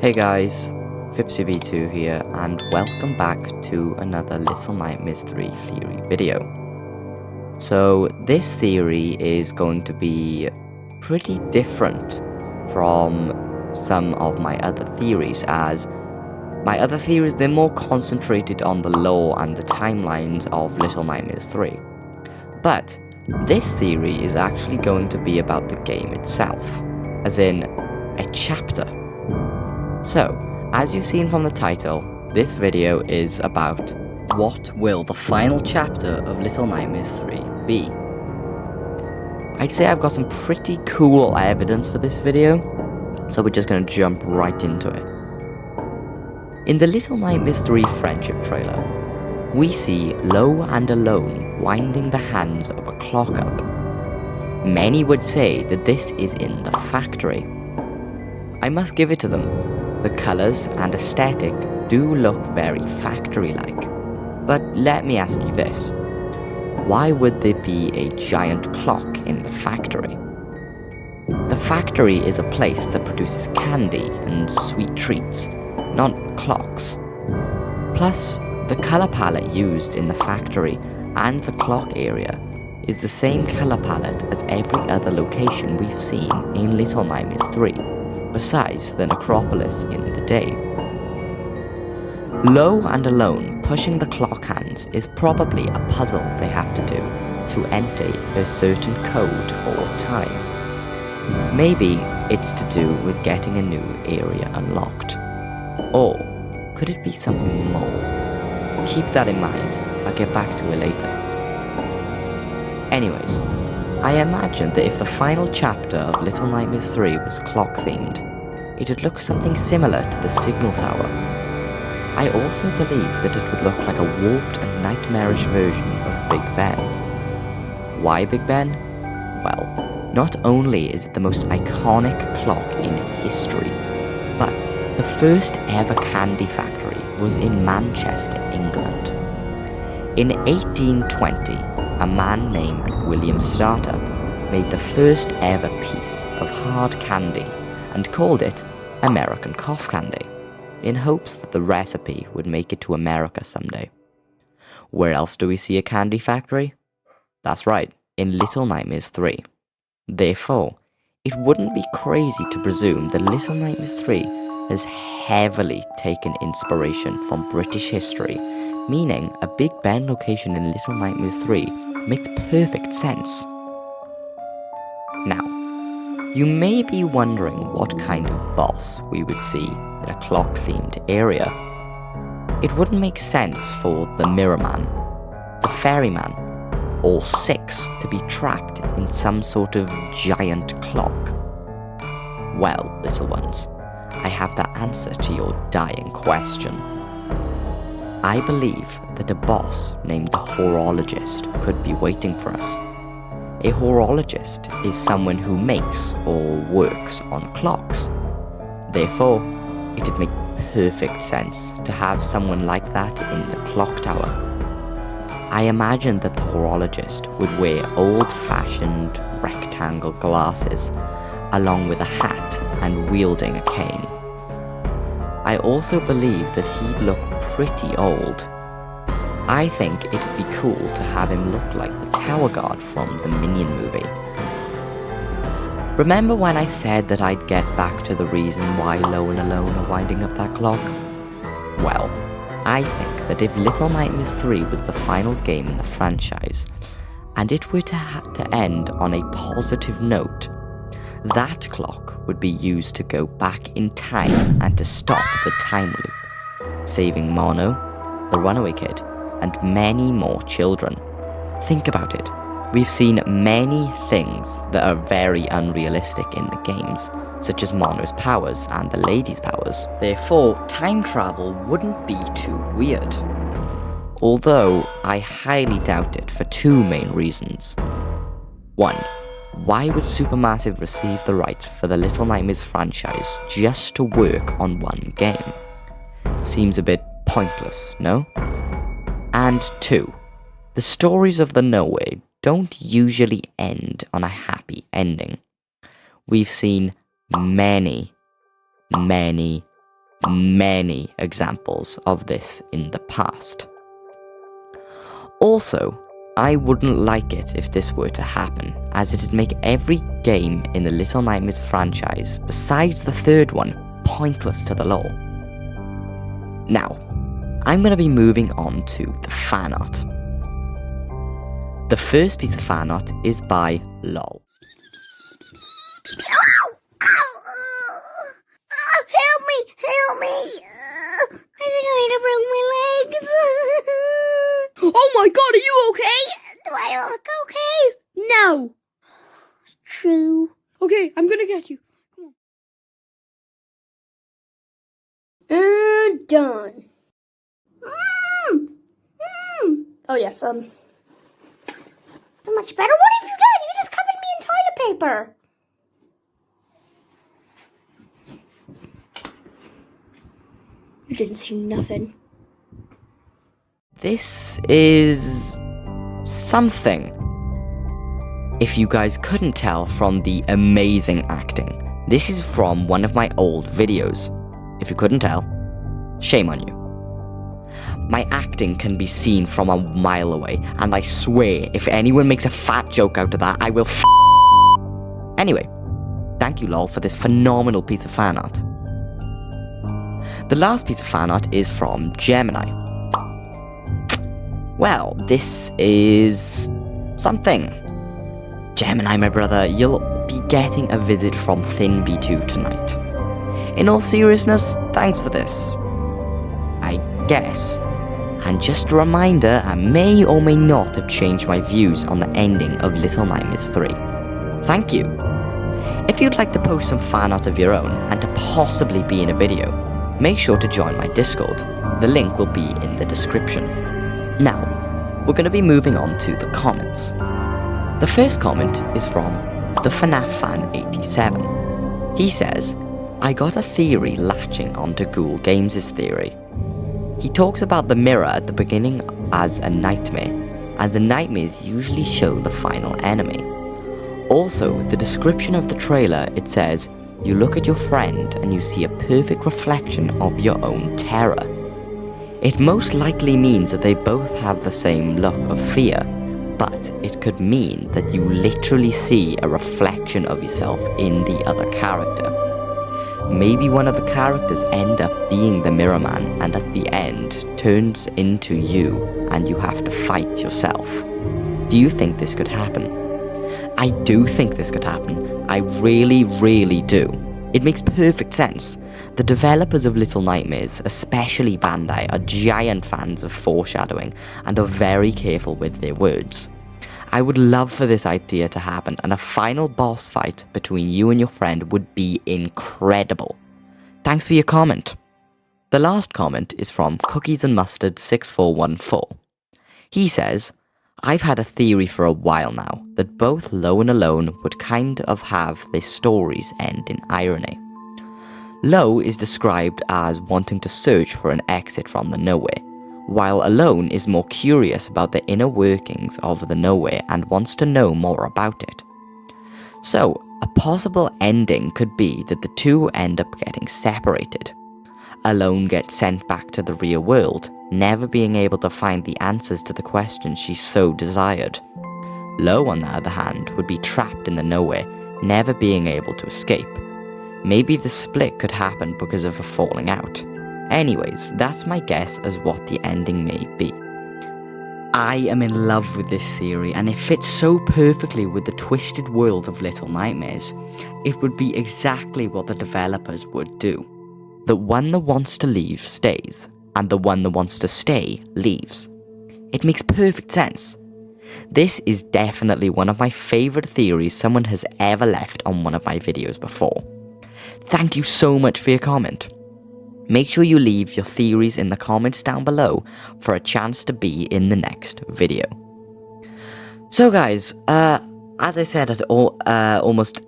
Hey guys, FipsyB2 here, and welcome back to another Little Nightmares 3 theory video. So this theory is going to be pretty different from some of my other theories, as my other theories, they're more concentrated on the lore and the timelines of Little Nightmares 3. But this theory is actually going to be about the game itself, as in a chapter. So, as you've seen from the title, this video is about what will the final chapter of Little Nightmares 3 be. I'd say I've got some pretty cool evidence for this video, so we're just going to jump right into it. In the Little Nightmares 3 friendship trailer, we see Low and Alone winding the hands of a clock up. Many would say that this is in the factory. I must give it to them. The colours and aesthetic do look very factory-like. But let me ask you this. Why would there be a giant clock in the factory? The factory is a place that produces candy and sweet treats, not clocks. Plus, the colour palette used in the factory and the clock area is the same colour palette as every other location we've seen in Little Nightmares 3. Besides the necropolis in the day. Low and Alone pushing the clock hands is probably a puzzle they have to do to enter a certain code or time. Maybe it's to do with getting a new area unlocked. Or could it be something more? Keep that in mind, I'll get back to it later. Anyways, I imagine that if the final chapter of Little Nightmares 3 was clock-themed, it would look something similar to the signal tower. I also believe that it would look like a warped and nightmarish version of Big Ben. Why Big Ben? Well, not only is it the most iconic clock in history, but the first ever candy factory was in Manchester, England. In 1820, a man named William Startup made the first ever piece of hard candy and called it American Cough Candy, in hopes that the recipe would make it to America someday. Where else do we see a candy factory? That's right, in Little Nightmares 3. Therefore, it wouldn't be crazy to presume that Little Nightmares 3 has heavily taken inspiration from British history, meaning a Big Ben location in Little Nightmares 3 makes perfect sense. Now, you may be wondering what kind of boss we would see in a clock-themed area. It wouldn't make sense for the Mirror Man, the Ferryman, or Six to be trapped in some sort of giant clock. Well, little ones, I have the answer to your dying question. I believe that a boss named the horologist could be waiting for us. A horologist is someone who makes or works on clocks. Therefore, it would make perfect sense to have someone like that in the clock tower. I imagine that the horologist would wear old-fashioned rectangle glasses, along with a hat and wielding a cane. I also believe that he'd look pretty old. I think it'd be cool to have him look like the tower guard from the Minion movie. Remember when I said that I'd get back to the reason why Low and Alone are winding up that clock? Well, I think that if Little Nightmares 3 was the final game in the franchise, and it were to end on a positive note, that clock would be used to go back in time and to stop the time loop, saving Mono, the runaway kid, and many more children. Think about it. We've seen many things that are very unrealistic in the games, such as Mono's powers and the lady's powers. Therefore, time travel wouldn't be too weird. Although, I highly doubt it for two main reasons. 1. Why would Supermassive receive the rights for the Little Nightmares franchise just to work on one game? Seems a bit pointless, no? And 2. The stories of the Nowhere don't usually end on a happy ending. We've seen many many examples of this in the past. Also, I wouldn't like it if this were to happen, as it'd make every game in the Little Nightmares franchise, besides the third one, pointless to the lore. Now, I'm going to be moving on to the fan art. The first piece of fan art is by LOL. Help me! I think I might have broken my legs. Oh my god, are you okay? Do I look okay? No. It's true. Okay, I'm gonna get you. Come on. Done. Oh yes, so much better. What have you done? You just covered me in toilet paper. You didn't see nothing. This is something. If you guys couldn't tell from the amazing acting, this is from one of my old videos. If you couldn't tell, shame on you. My acting can be seen from a mile away, and I swear, if anyone makes a fat joke out of that, I will Anyway, thank you LOL for this phenomenal piece of fan art. The last piece of fan art is from Gemini. Well, this is something. Gemini, my brother, you'll be getting a visit from Thin B2 tonight. In all seriousness, thanks for this. I guess. And just a reminder, I may or may not have changed my views on the ending of Little Nightmares 3. Thank you. If you'd like to post some fan art of your own and to possibly be in a video, make sure to join my Discord. The link will be in the description. Now, we're going to be moving on to the comments. The first comment is from the FNAF fan 87. He says, I got a theory latching onto Ghoul Games' theory. He talks about the mirror at the beginning as a nightmare, and the nightmares usually show the final enemy. Also, the description of the trailer, it says, you look at your friend and you see a perfect reflection of your own terror. It most likely means that they both have the same look of fear, but it could mean that you literally see a reflection of yourself in the other character. Maybe one of the characters end up being the mirror man and at the end turns into you and you have to fight yourself. Do you think this could happen? I do think this could happen. I really, really do. It makes perfect sense. The developers of Little Nightmares, especially Bandai, are giant fans of foreshadowing and are very careful with their words. I would love for this idea to happen, and a final boss fight between you and your friend would be incredible. Thanks for your comment. The last comment is from Cookies and Mustard 6414. He says, I've had a theory for a while now that both Low and Alone would kind of have their stories end in irony. Low is described as wanting to search for an exit from the nowhere, while Alone is more curious about the inner workings of the nowhere and wants to know more about it. So, a possible ending could be that the two end up getting separated. Alone gets sent back to the real world, never being able to find the answers to the questions she so desired. Low, on the other hand, would be trapped in the nowhere, never being able to escape. Maybe the split could happen because of a falling out. Anyways, that's my guess as what the ending may be. I am in love with this theory, and it fits so perfectly with the twisted world of Little Nightmares. It would be exactly what the developers would do. The one that wants to leave stays, and the one that wants to stay leaves. It makes perfect sense. This is definitely one of my favourite theories someone has ever left on one of my videos before. Thank you so much for your comment. Make sure you leave your theories in the comments down below for a chance to be in the next video. So guys, as I said at almost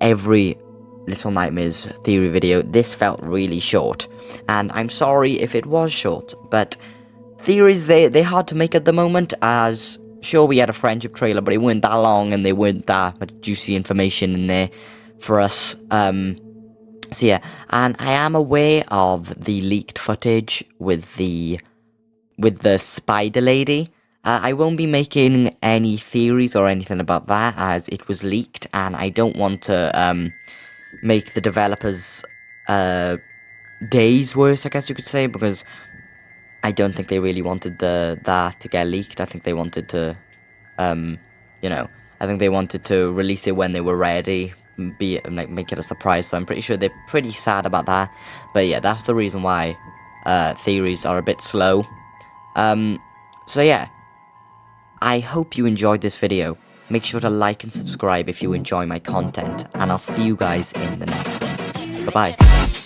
every Little Nightmares theory video, this felt really short. And I'm sorry if it was short, but theories, they're hard to make at the moment, as sure we had a friendship trailer, but it weren't that long and there weren't that much juicy information in there for us So yeah, and I am aware of the leaked footage with the spider lady. I won't be making any theories or anything about that as it was leaked, and I don't want to make the developers days worse, I guess you could say, because I don't think they really wanted that to get leaked. I think they wanted to, you know, I think they wanted to release it when they were ready, like make it a surprise. So I'm pretty sure they're pretty sad about that. But yeah, that's the reason why theories are a bit slow. So yeah, I hope you enjoyed this video. Make sure to like and subscribe if you enjoy my content, and I'll see you guys in the next one. Bye bye.